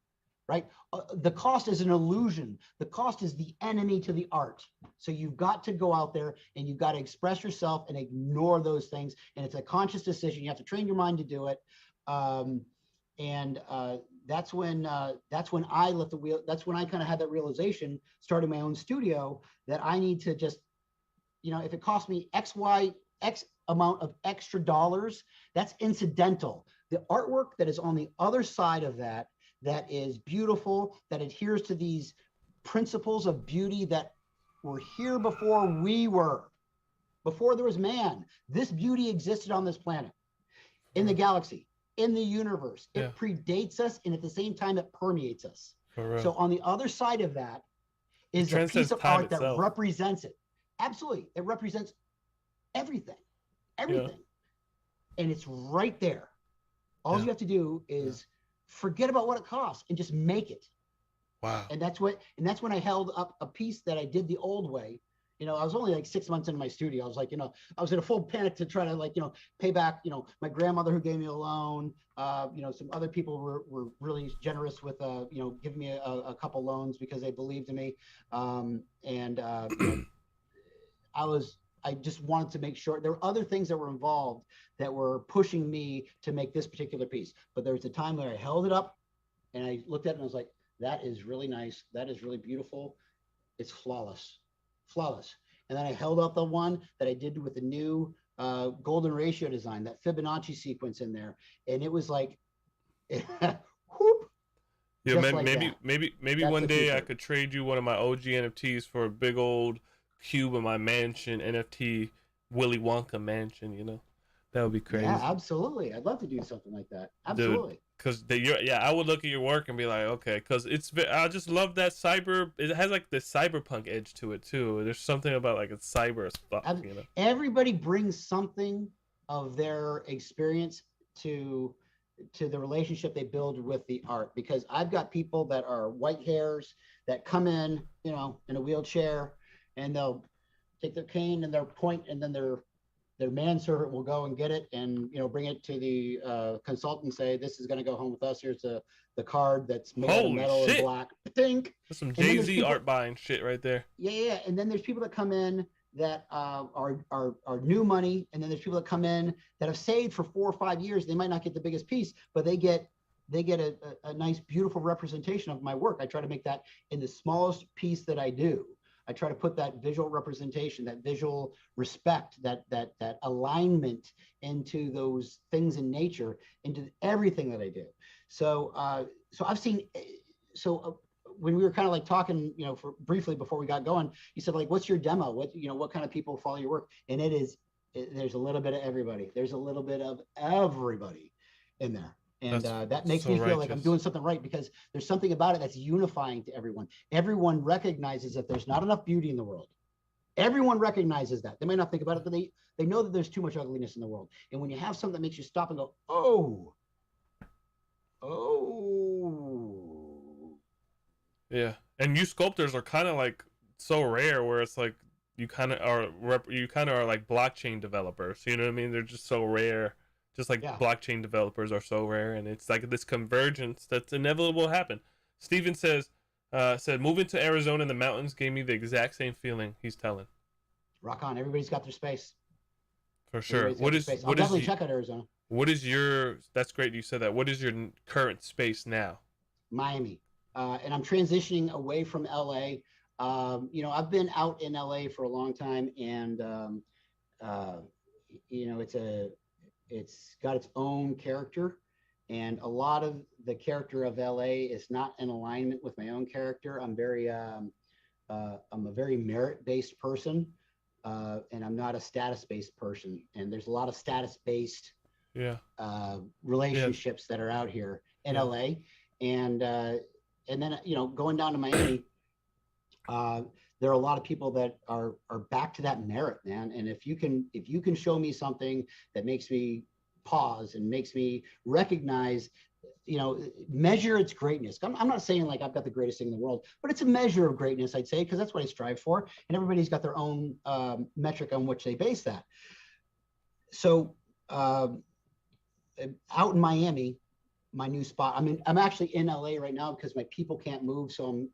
right? The cost is an illusion. The cost is the enemy to the art. So you've got to go out there and you've got to express yourself and ignore those things. And it's a conscious decision. You have to train your mind to do it. That's when I let the wheel. That's when I kind of had that realization, starting my own studio, that I need to just, you know, if it costs me X amount of extra dollars, that's incidental. The artwork that is on the other side of that is beautiful, that adheres to these principles of beauty that were here before we were, before there was man. This beauty existed on this planet, in the galaxy, in the universe. It predates us, and at the same time, it permeates us. So on the other side of that is a piece of art that represents it. Absolutely. It represents everything. And it's right there. All you have to do is forget about what it costs and just make it. Wow. And that's when I held up a piece that I did the old way. You know, I was only like 6 months into my studio. I was like, you know, I was in a full panic to try to, like, you know, pay back, you know, my grandmother who gave me a loan. You know, some other people were really generous with, you know, giving me a couple loans because they believed in me. You know, I just wanted to make sure there were other things that were involved that were pushing me to make this particular piece. But there was a time where I held it up and I looked at it and I was like, that is really nice. That is really beautiful. It's flawless. And then I held up the one that I did with the new golden ratio design, that Fibonacci sequence in there. And it was like, whoop. Yeah, maybe one day I could trade you one of my OG NFTs for a big old cube of my mansion NFT, Willy Wonka mansion. You know, that would be crazy. Yeah, absolutely. I'd love to do something like that. Absolutely. Because I would look at your work and be like, okay, because I just love that it has like the cyberpunk edge to it too. There's something about like it's cyber as fuck, you know. Everybody brings something of their experience to the relationship they build with the art, because I've got people that are white hairs that come in, you know, in a wheelchair, and they'll take their cane and their point, and then their manservant will go and get it and, you know, bring it to the consultant and say, this is going to go home with us. Here's the card that's made out of metal and black. Think. That's some Jay-Z art buying shit right there. Yeah. And then there's people that come in that are new money, and then there's people that come in that have saved for 4 or 5 years. They might not get the biggest piece, but they get a nice, beautiful representation of my work. I try to make that in the smallest piece that I do. I try to put that visual representation, that visual respect, that alignment into those things in nature, into everything that I do. So I've seen, when we were kind of like talking, you know, for briefly before we got going, you said, like, what's your demo? What kind of people follow your work? And there's a little bit of everybody. There's a little bit of everybody in there. And that makes me feel like I'm doing something right, because there's something about it that's unifying to everyone. Everyone recognizes that there's not enough beauty in the world. Everyone recognizes that. They may not think about it, but they know that there's too much ugliness in the world. And when you have something that makes you stop and go, oh. Yeah. And you sculptors are kind of like so rare, where it's like you kind of are like blockchain developers. You know what I mean? They're just so rare. Just like blockchain developers are so rare, and it's like this convergence that's inevitable to happen. Steven said moving to Arizona in the mountains gave me the exact same feeling. He's telling. Rock on. Everybody's got their space. For sure. I'll definitely check out Arizona. That's great you said that. What is your current space now? Miami. And I'm transitioning away from LA. You know, I've been out in LA for a long time, and you know, it's got its own character, and a lot of the character of LA is not in alignment with my own character. I'm a very merit-based person, and I'm not a status-based person. And there's a lot of status-based relationships that are out here in LA, and then, you know, going down to Miami, There are a lot of people that are back to that merit, man. And if you can show me something that makes me pause and makes me recognize, measure its greatness. I'm not saying like I've got the greatest thing in the world, but it's a measure of greatness, I'd say, because that's what I strive for. And everybody's got their own metric on which they base that. So out in Miami, my new spot. I mean, I'm actually in LA right now because my people can't move. So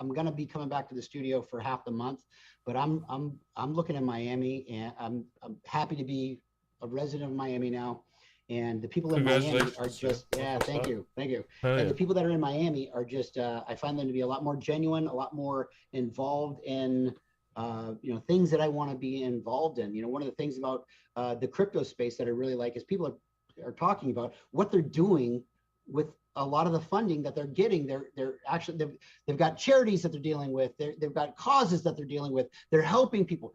I'm going to be coming back to the studio for half the month, but I'm looking at Miami, and I'm happy to be a resident of Miami now. And the people in Miami are just, thank you. And the people that are in Miami are just, I find them to be a lot more genuine, a lot more involved in, things that I want to be involved in. One of the things about the crypto space that I really like is people are talking about what they're doing with a lot of the funding that they're getting. They're actually, they've got charities that they're dealing with. They've got causes that they're dealing with. They're helping people.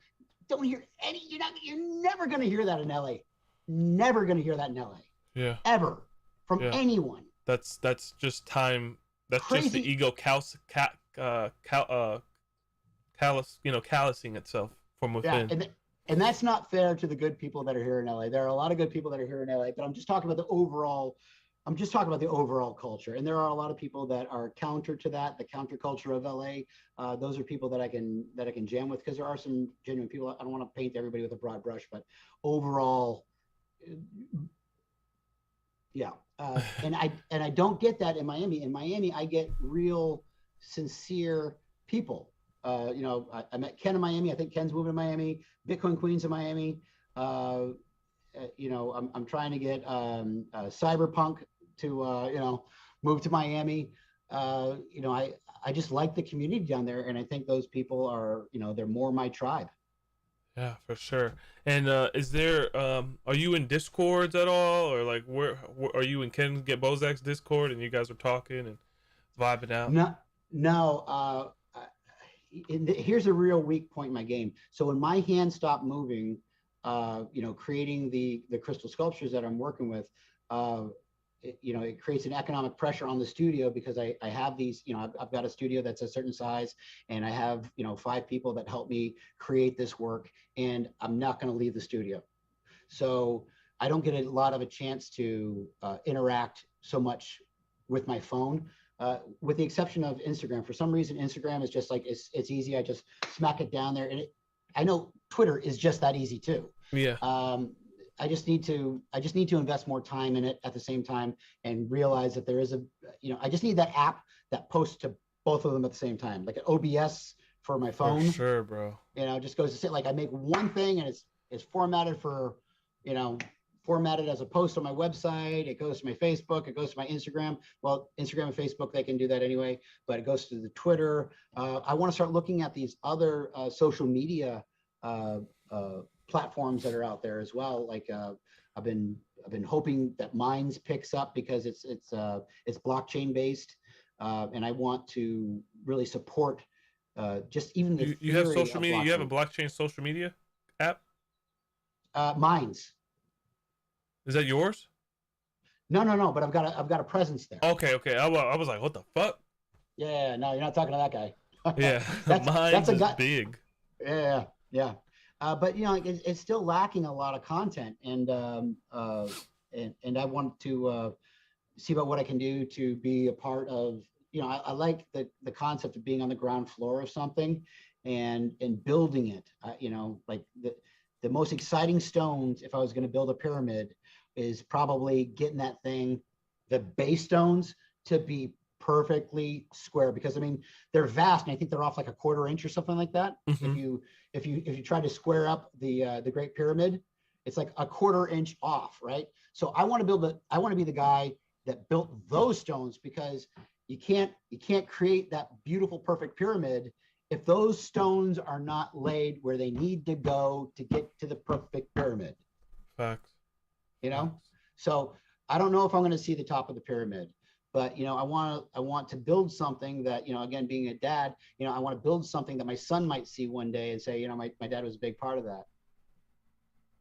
Don't hear any, you're never going to hear that in LA. Never going to hear that in LA. Yeah. Ever from anyone. That's just time. That's crazy. Just the ego callousing itself from within. Yeah, and that's not fair to the good people that are here in LA. There are a lot of good people that are here in LA, but I'm just talking about the overall culture. And there are a lot of people that are counter to that, the counterculture of LA. Those are people that I can jam with, because there are some genuine people. I don't want to paint everybody with a broad brush, but overall, and I don't get that in Miami. In Miami, I get real, sincere people. I met Ken in Miami. I think Ken's moving to Miami. Bitcoin Queen's in Miami. I'm trying to get Cyberpunk to move to Miami. I just like the community down there, and I think those people are, they're more my tribe. Yeah, for sure. And is there are you in Discords at all, or like where are you in Ken Get Bozak's Discord and you guys are talking and vibing out? No. Here's a real weak point in my game. So when my hand stopped moving, creating the crystal sculptures that I'm working with, it creates an economic pressure on the studio, because I have these, I've got a studio that's a certain size, and I have, 5 people that help me create this work, and I'm not going to leave the studio. So I don't get a lot of a chance to interact so much with my phone. With the exception of Instagram. For some reason, Instagram is just like, it's easy. I just smack it down there. And I know Twitter is just that easy too. Yeah. I just need to invest more time in it at the same time, and realize that there is I just need that app that posts to both of them at the same time, like an OBS for my phone. For sure, bro. Just goes to sit, like I make one thing and it's formatted for, formatted as a post on my website. It goes to my Facebook. It goes to my Instagram. Well, Instagram and Facebook, they can do that anyway, but it goes to the Twitter. I want to start looking at these other social media platforms that are out there as well. Like I've been hoping that Minds picks up, because it's blockchain based, and I want to really support just even the you have social media. You have a blockchain social media app. Minds. Is that yours? No, but I've got a presence there. Okay. I was like, what the fuck? Yeah, no, you're not talking to that guy. Yeah, that's a guy. Big. Yeah. But it's still lacking a lot of content, and I want to see about what I can do to be a part of. I like the concept of being on the ground floor of something, and building it. Like the most exciting stones, if I was going to build a pyramid, is probably getting that thing, the base stones, to be perfectly square, because they're vast, and I think they're off like a 1/4 inch or something like that. Mm-hmm. If you try to square up the Great Pyramid, it's like a 1/4 inch off, right? So I want to be the guy that built those stones, because you can't create that beautiful perfect pyramid if those stones are not laid where they need to go to get to the perfect pyramid. Facts. So I don't know if I'm going to see the top of the pyramid, but I want to build something that, again, being a dad, I want to build something that my son might see one day and say, my dad was a big part of that.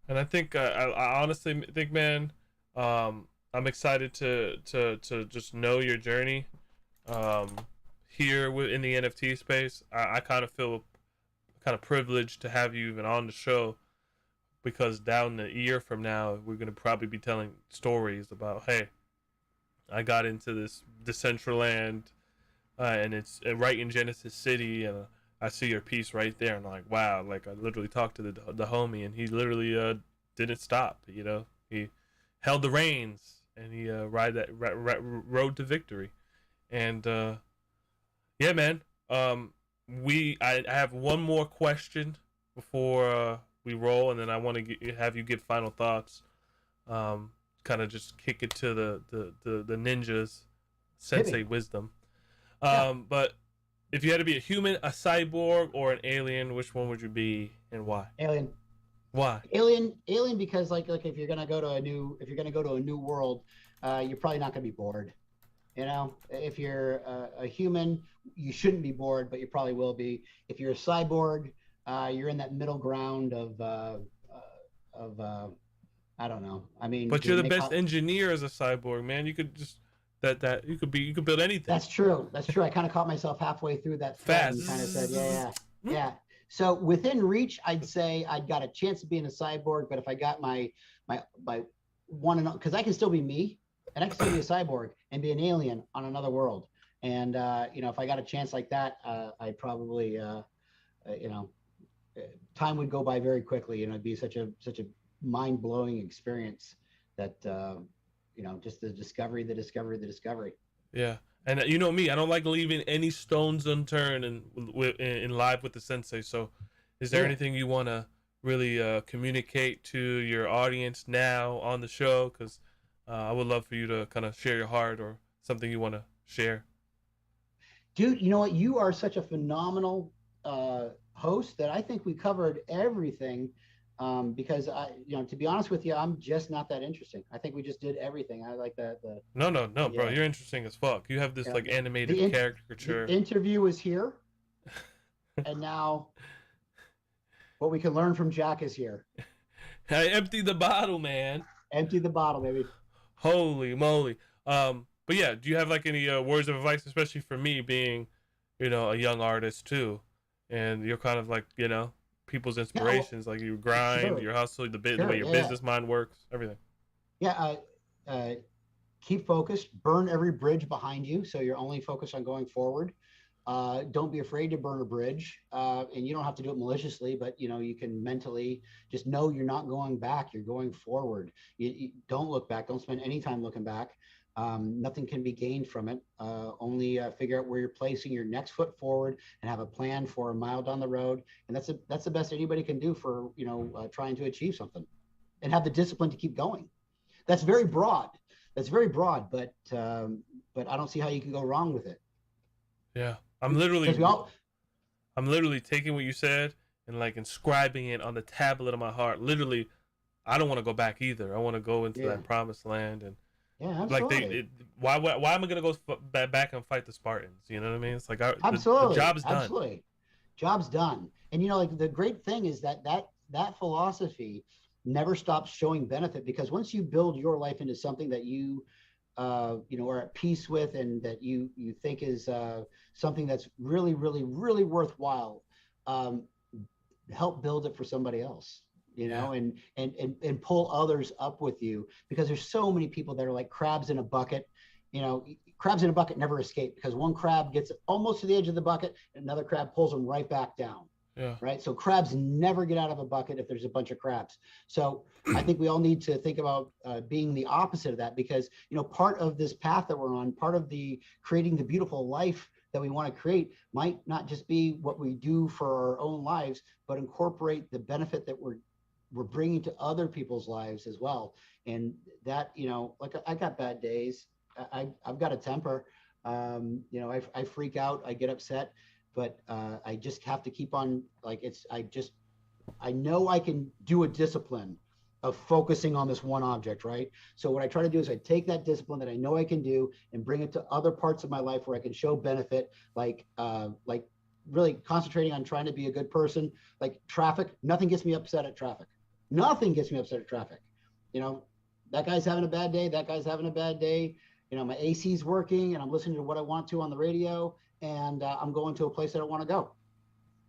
And I think I honestly think, man, I'm excited to just know your journey. here in the NFT space. I kind of feel kind of privileged to have you even on the show, because down a year from now, we're going to probably be telling stories about, hey, I got into this Decentraland, and it's right in Genesis City, and I see your piece right there, and I'm like, wow, like I literally talked to the homie, and he literally didn't stop. You know, he held the reins, and he rode to victory, and yeah, man. I have one more question before we roll, and then I want to have you give final thoughts. Kind of just kick it to the ninjas, Sensei wisdom. But if you had to be a human, a cyborg, or an alien, which one would you be, and why? Alien. Why? Alien because like if you're gonna go to a new world, you're probably not gonna be bored. You know, if you're a human, you shouldn't be bored, but you probably will be. If you're a cyborg, you're in that middle ground of I don't know. I mean, but you're the best engineer as a cyborg, man. You could just you could build anything. That's true. I kind of caught myself halfway through that fast and kind of said, yeah. So within reach, I'd say I'd got a chance of being a cyborg, but if I got my one and because I can still be me, and I can still be a cyborg and be an alien on another world. And you know, if I got a chance like that, I'd probably you know, time would go by very quickly. You know, it'd be such a mind-blowing experience that you know, just the discovery. Yeah, and you know me, I don't like leaving any stones unturned in live with the Sensei. So is there anything you want to really communicate to your audience now on the show? Because I would love for you to kind of share your heart or something you want to share. Dude, you know what? You are such a phenomenal host that I think we covered everything. Because you know, to be honest with you, I'm just not that interesting. I think we just did everything. I like that. No, bro, you're interesting as fuck. You have this like animated caricature. The interview is here, and now what we can learn from Jack is here. I emptied the bottle, man. Empty the bottle, baby. Holy moly. But yeah, do you have like any words of advice, especially for me being, you know, a young artist too, and you're kind of like, you know, people's inspirations, like you grind, your hustle, the way your business mind works, everything. Yeah, keep focused. Burn every bridge behind you, so you're only focused on going forward. Don't be afraid to burn a bridge, and you don't have to do it maliciously, but you know, you can mentally just know you're not going back. You're going forward. You don't look back. Don't spend any time looking back. Nothing can be gained from it. Only figure out where you're placing your next foot forward and have a plan for a mile down the road. And that's the best anybody can do for, you know, trying to achieve something, and have the discipline to keep going. That's very broad. But I don't see how you can go wrong with it. Yeah, I'm literally taking what you said and like inscribing it on the tablet of my heart. Literally, I don't want to go back either. I want to go into that promised land. And yeah, absolutely. Like why am I gonna go back and fight the Spartans? You know what I mean? It's like absolutely, the job's done. Absolutely, job's done. And you know, like the great thing is that philosophy never stops showing benefit, because once you build your life into something that you you know, are at peace with, and that you think is something that's really worthwhile, help build it for somebody else. You know, and pull others up with you, because there's so many people that are like crabs in a bucket. You know, crabs in a bucket never escape, because one crab gets almost to the edge of the bucket and another crab pulls them right back down. Yeah. Right. So crabs never get out of a bucket if there's a bunch of crabs. So I think we all need to think about being the opposite of that, because, you know, part of this path that we're on, part of the creating the beautiful life that we want to create, might not just be what we do for our own lives, but incorporate the benefit that we're bringing to other people's lives as well. And that, you know, like I got bad days. I've got a temper. You know, I freak out, I get upset, but I just have to keep on, like, I know I can do a discipline of focusing on this one object, right? So what I try to do is I take that discipline that I know I can do and bring it to other parts of my life where I can show benefit, like really concentrating on trying to be a good person. Like traffic, nothing gets me upset at traffic. Nothing gets me upset at traffic. You know, that guy's having a bad day. That guy's having a bad day. You know, my AC's working and I'm listening to what I want to on the radio, and I'm going to a place I don't want to go.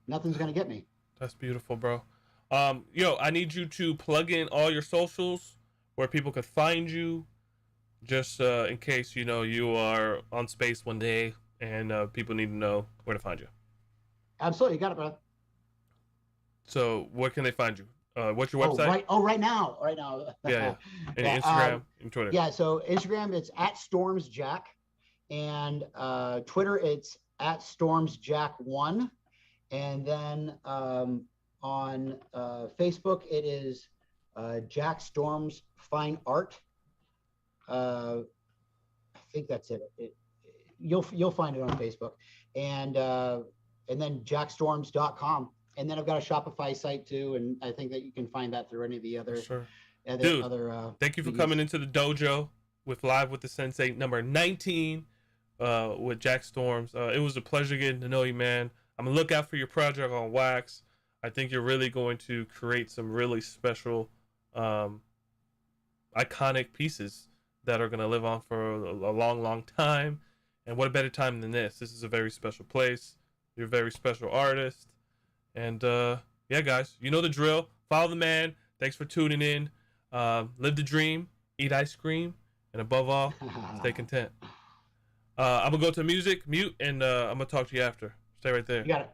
Nothing's going to get me. That's beautiful, bro. Yo, I need you to plug in all your socials where people could find you, just in case you are on space one day and people need to know where to find you. Absolutely, you got it, brother. So, where can they find you? What's your website? Right now. Yeah. And Instagram and Twitter. Yeah, so Instagram, it's @StormsJack, and Twitter, it's @StormsJack1, and then on Facebook, it is Jackstorms Fine Art. I think that's it. You'll find it on Facebook, and then jackstorms.com. And then I've got a Shopify site too, and I think that you can find that through any of the other. Sure. Dude, thank you for coming into the dojo with Live with the Sensei number 19 with Jack Storms. It was a pleasure getting to know you, man. I'm gonna look out for your project on Wax. I think you're really going to create some really special, iconic pieces that are gonna live on for a long, long time. And what a better time than this? This is a very special place. You're a very special artist. And yeah, guys, you know the drill. Follow the man. Thanks for tuning in. Live the dream, eat ice cream, and above all, stay content. I'm gonna go to music, mute, and I'm gonna talk to you after. Stay right there. You got it.